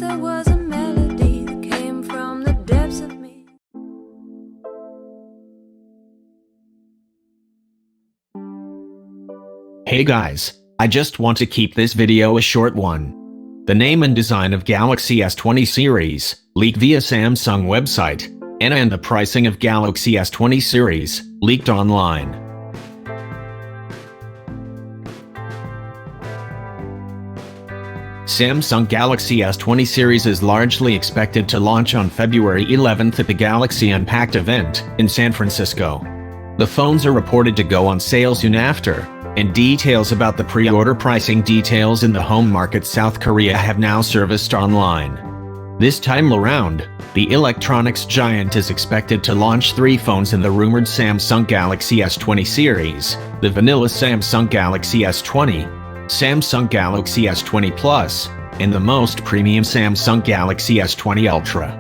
voice, there was a melody that came from the depths of me. Hey guys, I just want to keep this video a short one. The name and design of Galaxy S20 series leaked via Samsung website, and the pricing of Galaxy S20 series leaked online. Samsung Galaxy S20 series is largely expected to launch on February 11th at the Galaxy Unpacked event in San Francisco. The phones are reported to go on sale soon after, and details about the pre-order pricing details in the home market South Korea have now surfaced online. This time around, the electronics giant is expected to launch 3 phones in the rumored Samsung Galaxy S20 series: the vanilla Samsung Galaxy S20, Samsung Galaxy S20 Plus, and the most premium Samsung Galaxy S20 Ultra.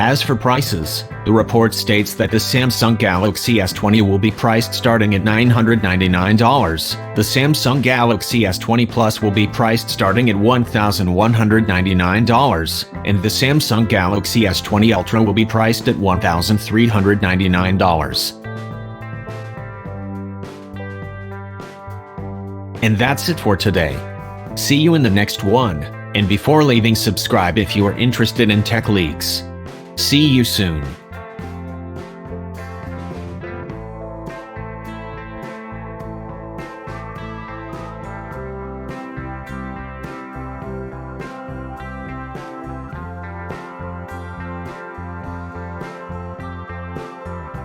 As for prices, the report states that the Samsung Galaxy S20 will be priced starting at $999, the Samsung Galaxy S20 Plus will be priced starting at $1,199, and the Samsung Galaxy S20 Ultra will be priced at $1,399. And that's it for today. See you in the next one, and before leaving, subscribe if you are interested in tech leaks. See you soon.